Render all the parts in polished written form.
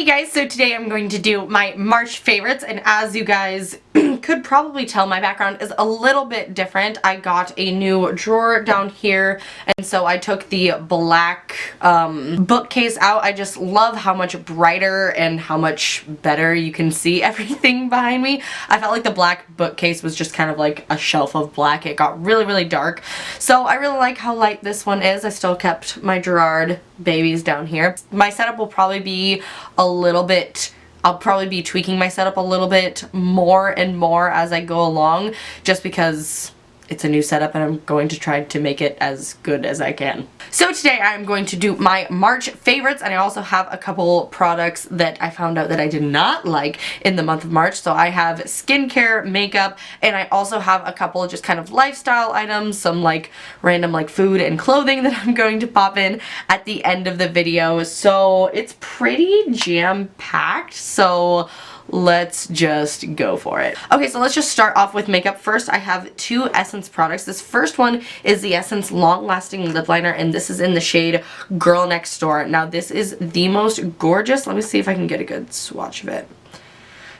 guys, so today I'm going to do my March favorites, and as you guys could probably tell, my background is a little bit different. I got a new drawer down here, and so I took the black bookcase out. I just love how much brighter and how much better you can see everything behind me. I felt like the black bookcase was just kind of like a shelf of black. It got really, really dark. So I really like how light this one is. I still kept my Gerard babies down here. My setup will probably be a little bit, I'll probably be tweaking my setup a little bit more and more as I go along, just because it's a new setup and I'm going to try to make it as good as I can. So today I'm going to do my March favorites, and I also have a couple products that I found out that I did not like in the month of March. So I have skincare, makeup, and I also have a couple just kind of lifestyle items, some like random like food and clothing that I'm going to pop in at the end of the video. So it's pretty jam-packed, so let's just go for it. Okay, so let's just start off with makeup. First, I have two Essence products. This first one is the Essence Long Lasting Lip Liner, and this is in the shade Girl Next Door. Now, this is the most gorgeous. Let me see if I can get a good swatch of it.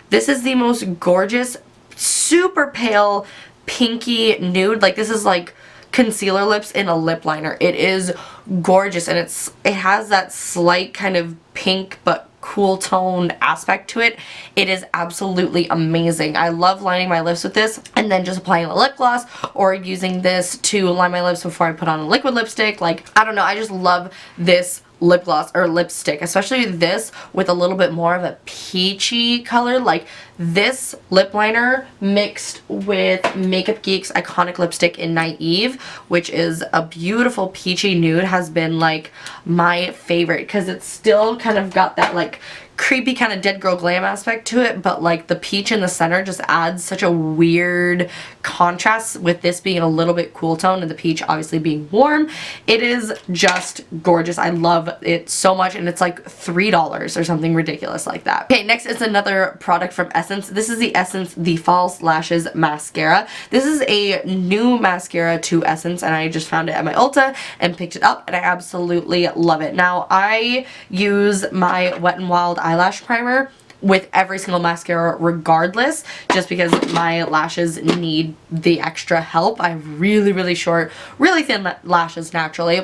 This is the most gorgeous, super pale, pinky nude. Like, this is like concealer lips in a lip liner. It is gorgeous, and it has that slight kind of pink but cool toned aspect to it. It is absolutely amazing. I love lining my lips with this and then just applying a lip gloss or using this to line my lips before I put on a liquid lipstick. Like, I don't know, I just love this lip gloss or lipstick, especially this with a little bit more of a peachy color. Like, this lip liner mixed with Makeup Geek's iconic lipstick in Naive, which is a beautiful peachy nude, has been like my favorite because it's still kind of got that like creepy kind of dead girl glam aspect to it, but like the peach in the center just adds such a weird contrast with this being a little bit cool toned and the peach obviously being warm. It is just gorgeous. I love it so much, and it's like $3 or something ridiculous like that. Okay, next is another product from Essence. This is the Essence The False Lashes Mascara. This is a new mascara to Essence, and I just found it at my Ulta and picked it up, and I absolutely love it. Now, I use my Wet n Wild eyelash primer with every single mascara regardless, just because my lashes need the extra help. I have really, really short, really thin lashes naturally.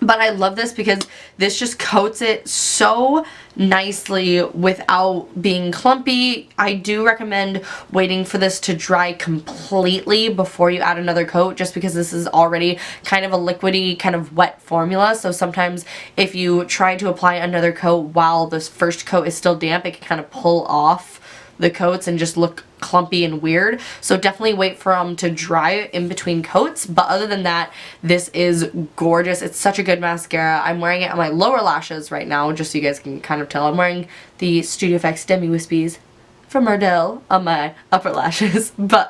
But I love this because this just coats it so nicely without being clumpy. I do recommend waiting for this to dry completely before you add another coat, just because this is already kind of a liquidy, kind of wet formula. So sometimes if you try to apply another coat while this first coat is still damp, it can kind of pull off the coats and just look clumpy and weird. So definitely wait for them to dry in between coats. But other than that, this is gorgeous. It's such a good mascara. I'm wearing it on my lower lashes right now, just so you guys can kind of tell. I'm wearing the Studio Effects Demi Wispies from Ardell on my upper lashes. But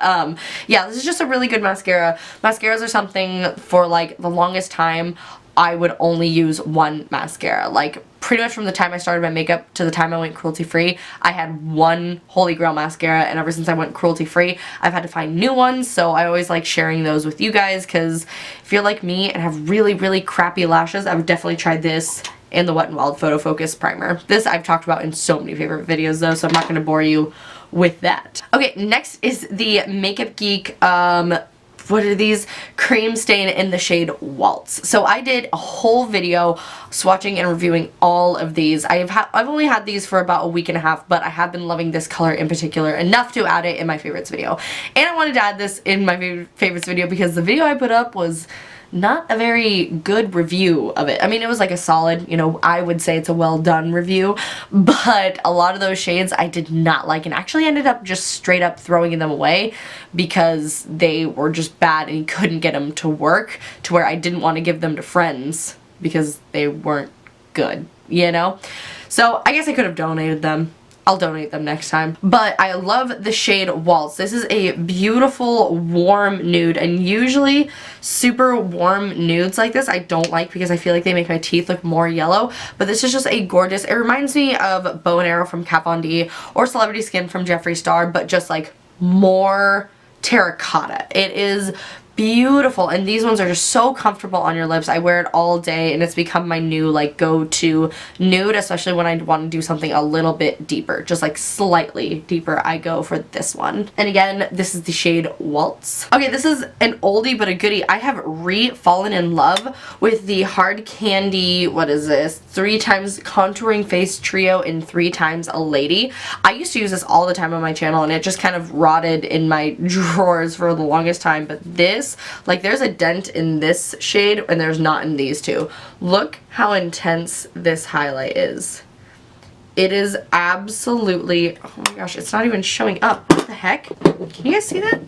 yeah, this is just a really good mascara. Mascaras are something, for like the longest time, I would only use one mascara. Like, pretty much from the time I started my makeup to the time I went cruelty-free, I had one Holy Grail mascara, and ever since I went cruelty-free, I've had to find new ones. So I always like sharing those with you guys, because if you're like me and have really, really crappy lashes, I would definitely try this and the Wet n Wild Photo Focus Primer. This I've talked about in so many favorite videos though, so I'm not going to bore you with that. Okay, next is the Makeup Geek, what are these? Cream Stain in the shade Waltz. So I did a whole video swatching and reviewing all of these. I've only had these for about a week and a half, but I have been loving this color in particular enough to add it in my favorites video. And I wanted to add this in my favorites video because the video I put up was not a very good review of it. I mean, it was like a solid, you know, I would say it's a well done review, but a lot of those shades I did not like, and actually ended up just straight up throwing them away because they were just bad and you couldn't get them to work, to where I didn't want to give them to friends because they weren't good, you know? So I guess I could have donated them. I'll donate them next time. But I love the shade Waltz. This is a beautiful warm nude, and usually super warm nudes like this I don't like because I feel like they make my teeth look more yellow, but this is just a gorgeous, it reminds me of Bow and Arrow from Kat Von D or Celebrity Skin from Jeffree Star, but just like more terracotta. It is beautiful, and these ones are just so comfortable on your lips. I wear it all day, and it's become my new like go-to nude, especially when I want to do something a little bit deeper, just like slightly deeper. I go for this one. And again, this is the shade Waltz. Okay, this is an oldie but a goodie. I have fallen in love with the Hard Candy, what is this, 3 times contouring face trio in 3 times a lady. I used to use this all the time on my channel, and it just kind of rotted in my drawers for the longest time, but this, like, there's a dent in this shade and there's not in these two. Look how intense this highlight is. It is absolutely, oh my gosh, it's not even showing up. What the heck? Can you guys see that?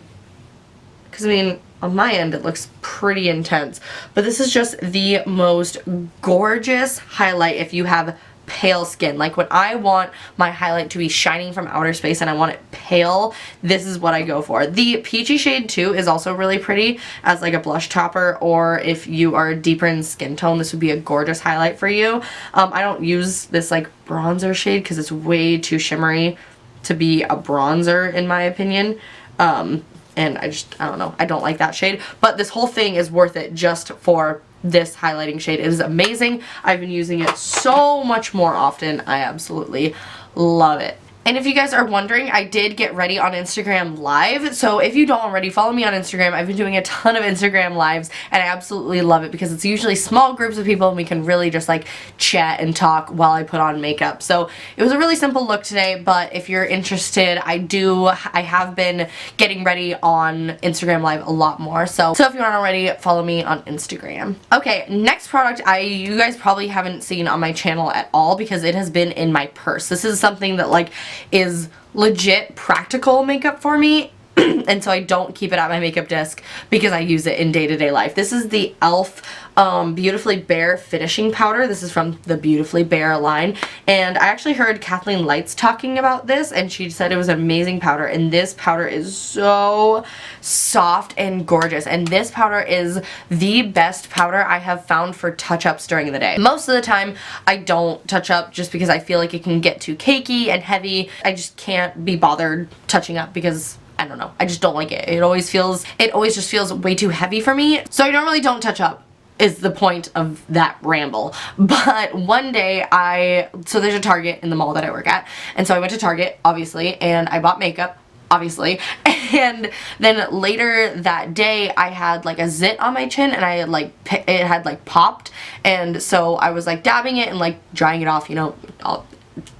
Because I mean, on my end it looks pretty intense, but this is just the most gorgeous highlight if you have pale skin. Like when I want my highlight to be shining from outer space and I want it pale, this is what I go for. The peachy shade too is also really pretty as like a blush topper, or if you are deeper in skin tone, this would be a gorgeous highlight for you. I don't use this like bronzer shade because it's way too shimmery to be a bronzer in my opinion. And I don't know, I don't like that shade, but this whole thing is worth it just for this highlighting shade. It is amazing. I've been using it so much more often. I absolutely love it. And if you guys are wondering, I did get ready on Instagram Live. So if you don't already, follow me on Instagram. I've been doing a ton of Instagram Lives, and I absolutely love it because it's usually small groups of people and we can really just like chat and talk while I put on makeup. So it was a really simple look today, but if you're interested, I have been getting ready on Instagram Live a lot more. So if you aren't already, follow me on Instagram. Okay, next product you guys probably haven't seen on my channel at all because it has been in my purse. This is something that like is legit practical makeup for me and so I don't keep it at my makeup desk because I use it in day-to-day life. This is the e.l.f. Beautifully Bare finishing powder. This is from the Beautifully Bare line, and I actually heard Kathleen Lights talking about this and she said it was an amazing powder, and this powder is so soft and gorgeous, and this powder is the best powder I have found for touch-ups during the day. Most of the time I don't touch up just because I feel like it can get too cakey and heavy. I just can't be bothered touching up because I don't know, I just don't like it. It always just feels way too heavy for me. So I normally don't touch up, is the point of that ramble. But one day so there's a Target in the mall that I work at, and so I went to Target obviously and I bought makeup obviously, and then later that day I had like a zit on my chin and it had like popped, and so I was like dabbing it and like drying it off, you know,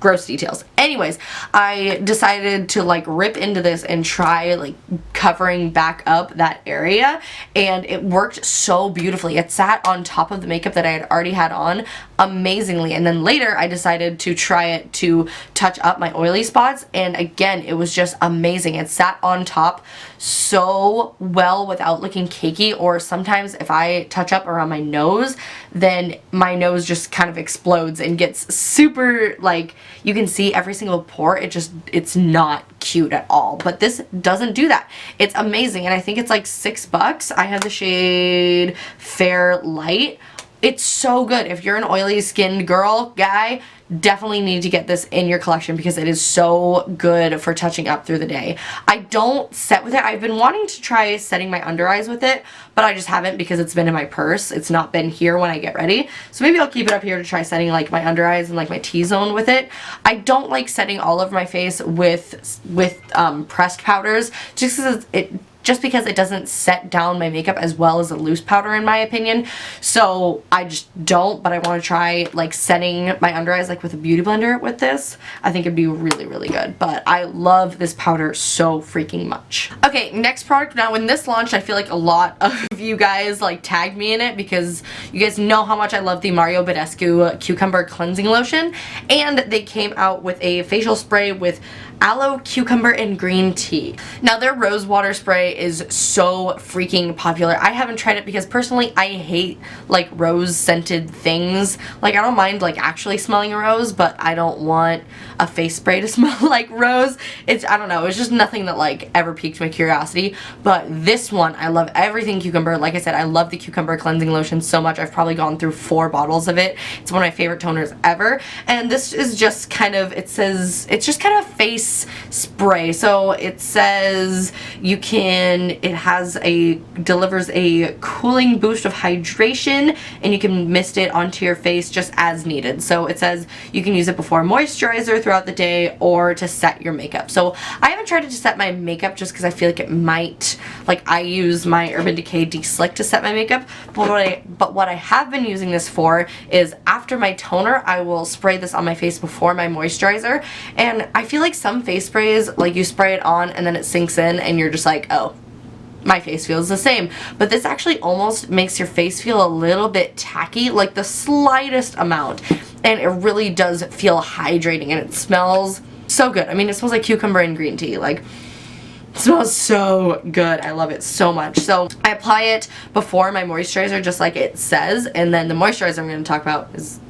gross details. Anyways, I decided to like rip into this and try like covering back up that area, and it worked so beautifully. It sat on top of the makeup that I had already had on amazingly, and then later I decided to try it to touch up my oily spots, and again it was just amazing. It sat on top so well without looking cakey, or sometimes if I touch up around my nose, then my nose just kind of explodes and gets super like, you can see every single pore. It's not cute at all, but this doesn't do that. It's amazing, and I think it's like $6. I have the shade Fair Light. It's so good. If you're an oily skinned girl, guy, definitely need to get this in your collection because it is so good for touching up through the day. I don't set with it. I've been wanting to try setting my under eyes with it, but I just haven't because it's been in my purse. It's not been here when I get ready. So maybe I'll keep it up here to try setting like my under eyes and like my T-zone with it. I don't like setting all over my face with pressed powders just because it doesn't set down my makeup as well as a loose powder in my opinion. So I just don't, but I want to try like setting my under eyes like with a beauty blender with this. I think it'd be really, really good, but I love this powder so freaking much. Okay, next product. Now when this launched, I feel like a lot of you guys like tagged me in it because you guys know how much I love the Badesceau Cucumber cleansing lotion, and they came out with a facial spray with aloe, cucumber, and green tea. Now their rose water spray is so freaking popular. I haven't tried it because personally I hate like rose scented things. Like I don't mind like actually smelling a rose, but I don't want a face spray to smell like rose. I don't know, it's just nothing that like ever piqued my curiosity. But this one, I love everything cucumber. Like I said, I love the cucumber cleansing lotion so much. I've probably gone through 4 bottles of it. It's one of my favorite toners ever. And this is just kind of, it's just kind of a face spray. So it says you can and it delivers a cooling boost of hydration, and you can mist it onto your face just as needed. So it says you can use it before moisturizer throughout the day or to set your makeup. So I haven't tried it to set my makeup just because I feel like it might, like I use my Urban Decay De-Slick to set my makeup, but what I have been using this for is after my toner, I will spray this on my face before my moisturizer, and I feel like some face sprays, like you spray it on and then it sinks in and you're just like, oh, my face feels the same. But this actually almost makes your face feel a little bit tacky, like the slightest amount, and it really does feel hydrating, and it smells so good. I mean, it smells like cucumber and green tea. Like, it smells so good. I love it so much. So I apply it before my moisturizer just like it says, and then the moisturizer I'm going to talk about is it.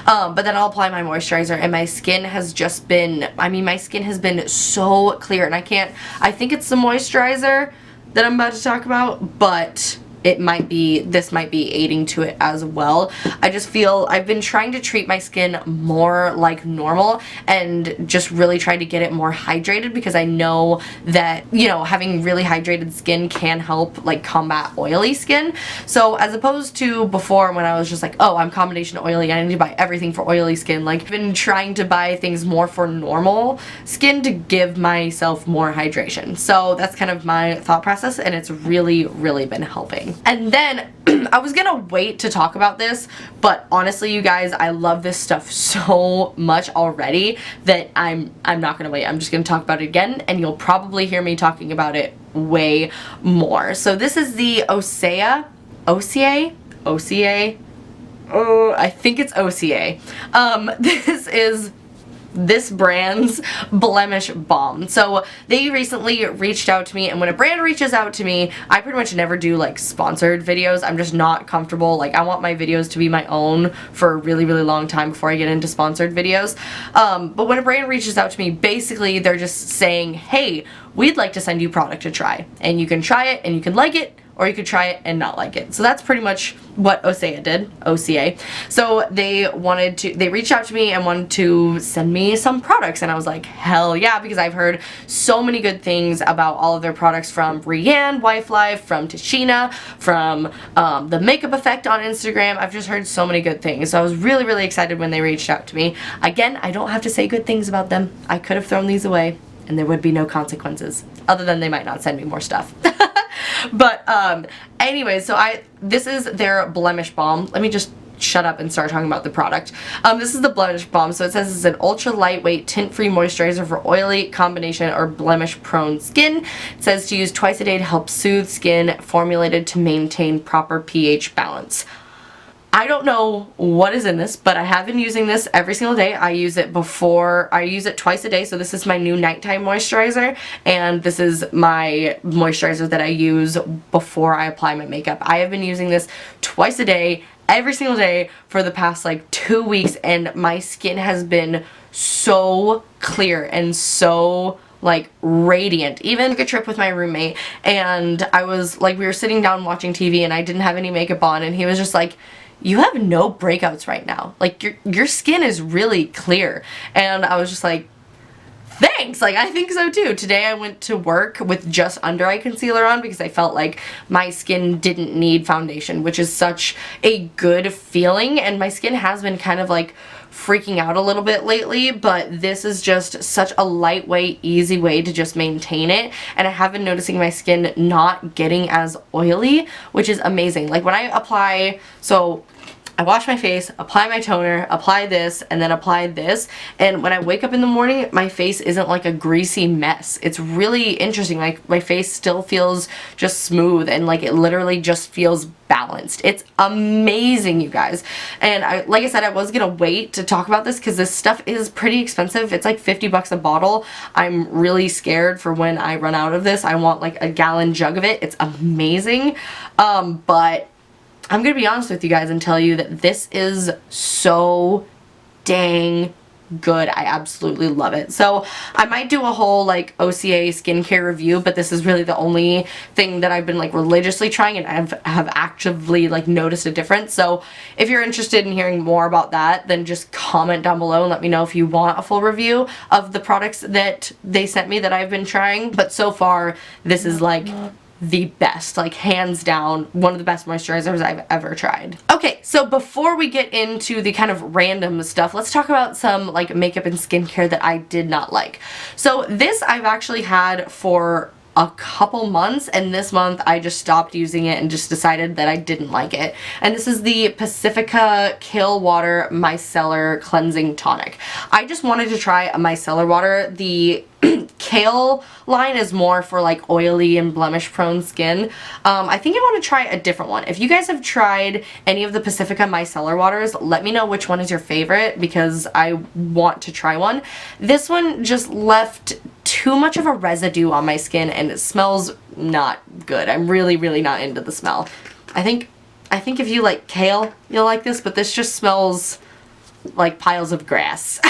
But then I'll apply my moisturizer, and my skin has just been, I mean, my skin has been so clear, and I think it's the moisturizer that I'm about to talk about, but this might be aiding to it as well. I just feel I've been trying to treat my skin more like normal and just really try to get it more hydrated, because I know that, you know, having really hydrated skin can help like combat oily skin. So as opposed to before when I was just like, oh, I'm combination oily, I need to buy everything for oily skin, like I've been trying to buy things more for normal skin to give myself more hydration. So that's kind of my thought process, and it's really, really been helping. And then I was gonna wait to talk about this, but honestly, you guys, I love this stuff so much already that I'm not gonna wait. I'm just gonna talk about it again, and you'll probably hear me talking about it way more. So this is the Osea. Oh, I think it's Osea. This is this brand's blemish balm. So they recently reached out to me, and when a brand reaches out to me, I pretty much never do like sponsored videos. I'm just not comfortable. Like, I want my videos to be my own for a really, really long time before I get into sponsored videos. But when a brand reaches out to me, basically they're just saying, hey, we'd like to send you product to try, and you can try it and you can like it, or you could try it and not like it. So that's pretty much what Osea did, Osea. So they reached out to me and wanted to send me some products, and I was like, hell yeah, because I've heard so many good things about all of their products from Rianne, Wife Life, from Tashina, from The Makeup Effect on Instagram. I've just heard so many good things. So I was really, really excited when they reached out to me. Again, I don't have to say good things about them. I could have thrown these away and there would be no consequences, other than they might not send me more stuff. But anyway, so this is their blemish balm. Let me just shut up and start talking about the product. This is the blemish balm. So it says it's an ultra lightweight tint-free moisturizer for oily, combination, or blemish prone skin. It says to use twice a day to help soothe skin, formulated to maintain proper pH balance. I don't know what is in this, but I have been using this every single day. I use it twice a day, so this is my new nighttime moisturizer, and this is my moisturizer that I use before I apply my makeup. I have been using this twice a day, every single day for the past like 2 weeks, and my skin has been so clear and so like radiant. Even took a trip with my roommate, and I was like, we were sitting down watching TV, and I didn't have any makeup on, and he was just like, you have no breakouts right now. Like, your skin is really clear. And I was just like, thanks. Like, I think so too. Today I went to work with just under eye concealer on because I felt like my skin didn't need foundation, which is such a good feeling. And my skin has been kind of like freaking out a little bit lately, but this is just such a lightweight, easy way to just maintain it. And I have been noticing my skin not getting as oily, which is amazing. Like, when I apply, so I wash my face, apply my toner, apply this, and then apply this, and when I wake up in the morning, my face isn't like a greasy mess. It's really interesting. Like, my face still feels just smooth, and like it literally just feels balanced. It's amazing, you guys. And like I said, I was gonna wait to talk about this because this stuff is pretty expensive. It's like 50 bucks a bottle. I'm really scared for when I run out of this. I want like a gallon jug of it. It's amazing. But I'm gonna be honest with you guys and tell you that this is so dang good. I absolutely love it. So I might do a whole like Osea skincare review, but this is really the only thing that I've been like religiously trying and have actively like noticed a difference. So if you're interested in hearing more about that, then just comment down below and let me know if you want a full review of the products that they sent me that I've been trying. But so far, this is like the best, like hands down, one of the best moisturizers I've ever tried. Okay, so before we get into the kind of random stuff, let's talk about some like makeup and skincare that I did not like. So this I've actually had for a couple months, and this month I just stopped using it and just decided that I didn't like it. And this is the Pacifica Kale Water Micellar Cleansing Tonic. I just wanted to try a micellar water. The Kale line is more for like oily and blemish prone skin. I think I want to try a different one. If you guys have tried any of the Pacifica micellar waters, let me know which one is your favorite because I want to try one. This one just left too much of a residue on my skin and it smells not good. I'm really not into the smell. I think if you like kale, you'll like this, but this just smells like piles of grass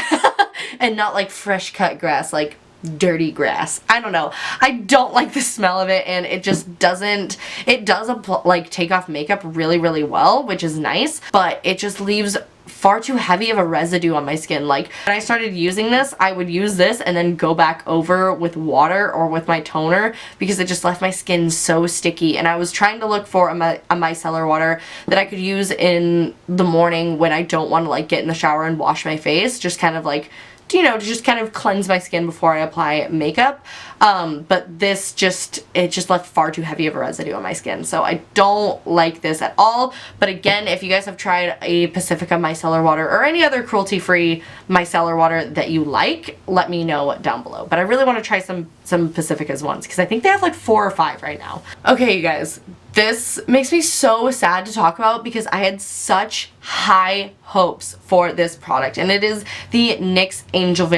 and not like fresh cut grass, like dirty grass. I don't know. I don't like the smell of it, and it just doesn't, it does like take off makeup really well, which is nice, but it just leaves far too heavy of a residue on my skin. Like when I started using this, I would use this and then go back over with water or with my toner because it just left my skin so sticky. And I was trying to look for a micellar water that I could use in the morning when I don't want to like get in the shower and wash my face, just kind of like, you know, to just kind of cleanse my skin before I apply makeup. But this it just left far too heavy of a residue on my skin. So I don't like this at all. But again, if you guys have tried a Pacifica micellar water or any other cruelty-free micellar water that you like, let me know down below. But I really want to try some Pacifica's ones because I think they have like 4 or 5 right now. Okay, you guys. This makes me so sad to talk about because I had such high hopes for this product, and it is the NYX Angel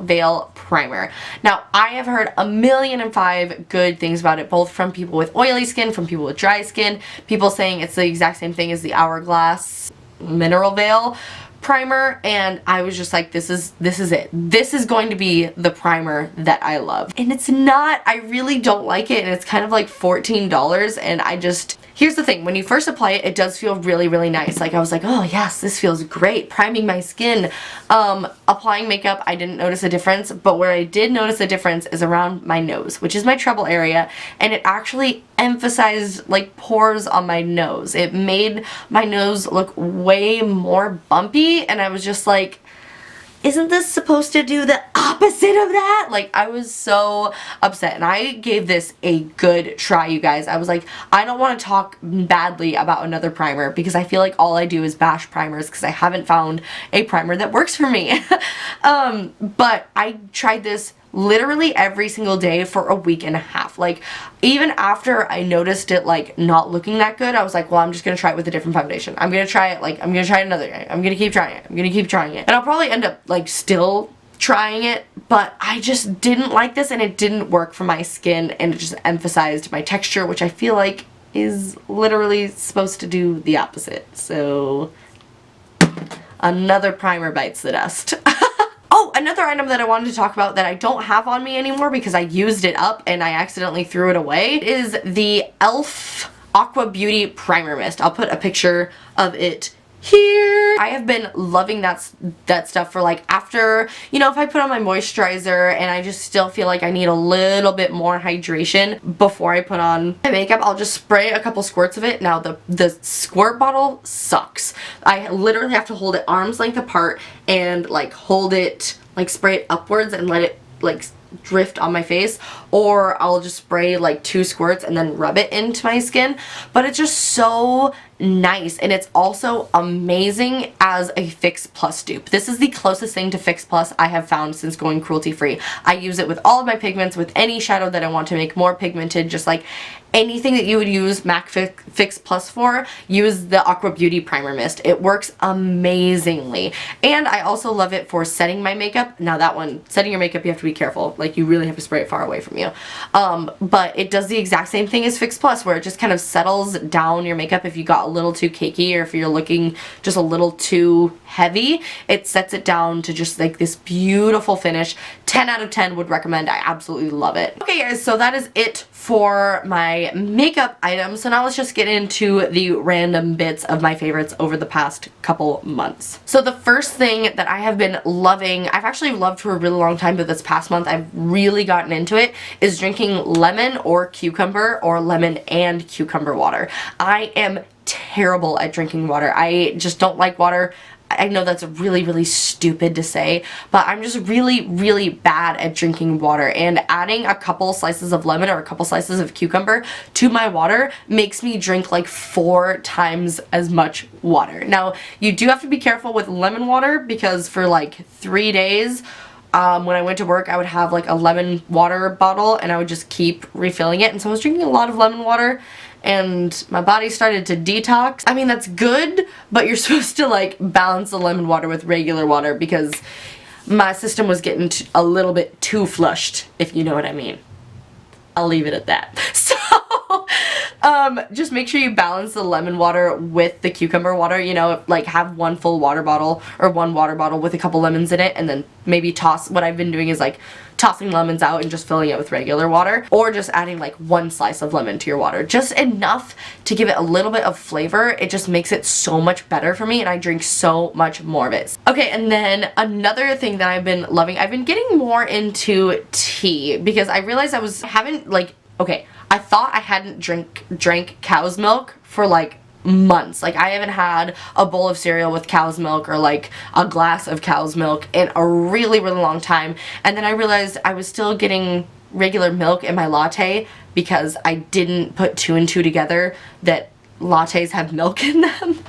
Veil Primer. Now, I have heard 1,000,005 good things about it, both from people with oily skin, from people with dry skin, people saying it's the exact same thing as the Hourglass Mineral Veil primer, and I was just like, this is it. This is going to be the primer that I love. And it's not. I really don't like it, and it's kind of like $14, and I just... Here's the thing, when you first apply it, it does feel really nice. Like I was like, oh yes, this feels great, priming my skin. Applying makeup, I didn't notice a difference, but where I did notice a difference is around my nose, which is my trouble area, and it actually emphasized like pores on my nose. It made my nose look way more bumpy, and I was just like, isn't this supposed to do the opposite of that? Like, I was so upset, and I gave this a good try, you guys. I was like, I don't want to talk badly about another primer because I feel like all I do is bash primers because I haven't found a primer that works for me. But I tried this literally every single day for a week and a half. Like, even after I noticed it like not looking that good, I was like, well, I'm just gonna try it with a different foundation. I'm gonna try it, like, I'm gonna try it another day. I'm gonna keep trying it. I'm gonna keep trying it. And I'll probably end up like still trying it, but I just didn't like this, and it didn't work for my skin, and it just emphasized my texture, which I feel like is literally supposed to do the opposite. So another primer bites the dust. Oh, another item that I wanted to talk about that I don't have on me anymore because I used it up and I accidentally threw it away is the e.l.f. Aqua Beauty Primer Mist. I'll put a picture of it here. I have been loving that stuff for like after, you know, if I put on my moisturizer and I just still feel like I need a little bit more hydration before I put on my makeup, I'll just spray a couple squirts of it. Now the squirt bottle sucks. I literally have to hold it arm's length apart and like hold it, like spray it upwards and let it like drift on my face, or I'll just spray like 2 squirts and then rub it into my skin. But it's just so nice, and it's also amazing as a Fix Plus dupe. This is the closest thing to Fix Plus I have found since going cruelty free. I use it with all of my pigments, with any shadow that I want to make more pigmented, just like anything that you would use MAC Fix Plus for, use the Aqua Beauty Primer Mist. It works amazingly. And I also love it for setting my makeup. Now that one, setting your makeup, you have to be careful. Like, you really have to spray it far away from you. But it does the exact same thing as Fix Plus, where it just kind of settles down your makeup if you got a a little too cakey or if you're looking just a little too heavy, it sets it down to just like this beautiful finish. 10 out of 10 would recommend. I absolutely love it. Okay guys, so that is it for my makeup items. So now let's just get into the random bits of my favorites over the past couple months. So the first thing that I have been loving, I've actually loved for a really long time, but this past month I've really gotten into it, is drinking lemon or cucumber or lemon and cucumber water. I am terrible at drinking water. I just don't like water. I know that's really, really stupid to say, but I'm just really, really bad at drinking water, and adding a couple slices of lemon or a couple slices of cucumber to my water makes me drink like 4 times as much water. Now, you do have to be careful with lemon water because for like 3 days, when I went to work, I would have like a lemon water bottle and I would just keep refilling it, and so I was drinking a lot of lemon water and my body started to detox. I mean, that's good, but you're supposed to like balance the lemon water with regular water because my system was getting a little bit too flushed, if you know what I mean. I'll leave it at that. So, just make sure you balance the lemon water with the cucumber water, you know, like have one full water bottle or one water bottle with a couple lemons in it, and then maybe toss. What I've been doing is like tossing lemons out and just filling it with regular water, or just adding like 1 slice of lemon to your water. Just enough to give it a little bit of flavor. It just makes it so much better for me, and I drink so much more of it. Okay, and then another thing that I've been loving, I've been getting more into tea because I realized I thought I hadn't drank cow's milk for like months. Like, I haven't had a bowl of cereal with cow's milk or like a glass of cow's milk in a really, really long time. And then I realized I was still getting regular milk in my latte because I didn't put 2 and 2 together that lattes have milk in them.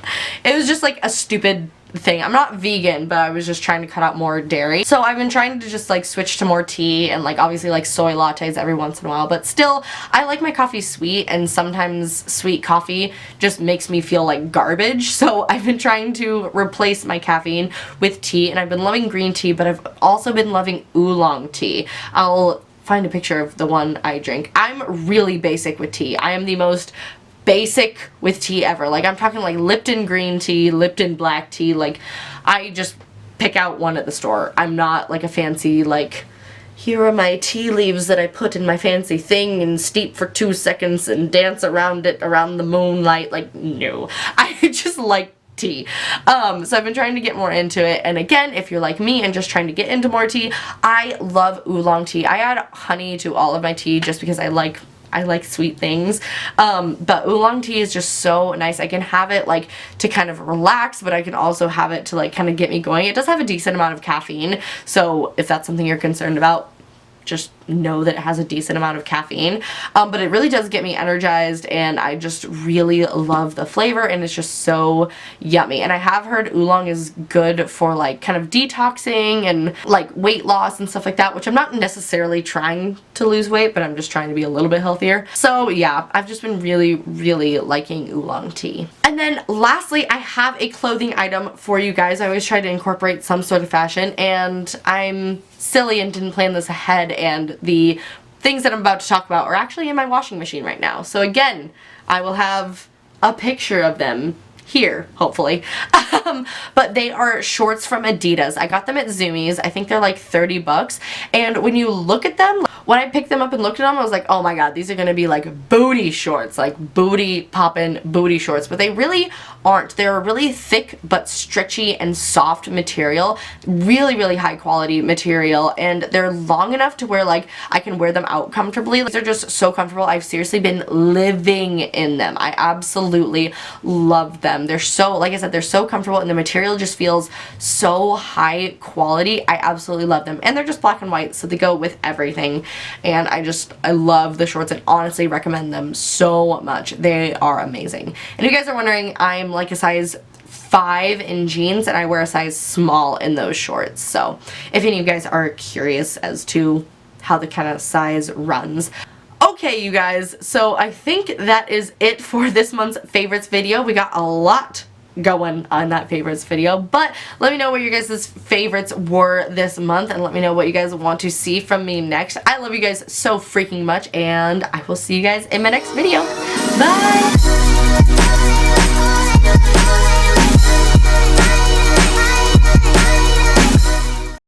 It was just like a stupid thing. I'm not vegan, but I was just trying to cut out more dairy. So I've been trying to just like switch to more tea and like obviously like soy lattes every once in a while, but still I like my coffee sweet, and sometimes sweet coffee just makes me feel like garbage. So I've been trying to replace my caffeine with tea, and I've been loving green tea, but I've also been loving oolong tea. I'll find a picture of the one I drink. I'm really basic with tea. I am the most basic with tea ever. Like, I'm talking like Lipton green tea, Lipton black tea. Like, I just pick out one at the store. I'm not like a fancy, like, here are my tea leaves that I put in my fancy thing and steep for 2 seconds and dance around it around the moonlight. Like, no. I just like tea. So I've been trying to get more into it, and again, if you're like me and just trying to get into more tea, I love oolong tea. I add honey to all of my tea just because I like sweet things, but oolong tea is just so nice. I can have it like to kind of relax, but I can also have it to like kind of get me going. It does have a decent amount of caffeine, so if that's something you're concerned about, just know that it has a decent amount of caffeine, but it really does get me energized, and I just really love the flavor, and it's just so yummy. And I have heard oolong is good for like kind of detoxing and like weight loss and stuff like that, which I'm not necessarily trying to lose weight, but I'm just trying to be a little bit healthier. So yeah, I've just been really, really liking oolong tea. And then lastly, I have a clothing item for you guys. I always try to incorporate some sort of fashion, and I'm silly and didn't plan this ahead, and the things that I'm about to talk about are actually in my washing machine right now. So again, I will have a picture of them here, hopefully. But they are shorts from Adidas. I got them at Zumiez. I think they're like 30 bucks. And when you look at them, when I picked them up and looked at them, I was like, oh my god, these are going to be like booty shorts, like booty poppin' booty shorts. But they really aren't. They're a really thick but stretchy and soft material. Really, really high quality material. And they're long enough to where like I can wear them out comfortably. They're just so comfortable. I've seriously been living in them. I absolutely love them. They're so, like I said, they're so comfortable, and the material just feels so high quality. I absolutely love them. And they're just black and white, so they go with everything. And I love the shorts and honestly recommend them so much. They are amazing. And if you guys are wondering, I'm like a size 5 in jeans, and I wear a size small in those shorts. So if any of you guys are curious as to how the kind of size runs. Okay, you guys, so I think that is it for this month's favorites video. We got a lot going on that favorites video, but let me know what your guys' favorites were this month, and let me know what you guys want to see from me next. I love you guys so freaking much, and I will see you guys in my next video. Bye!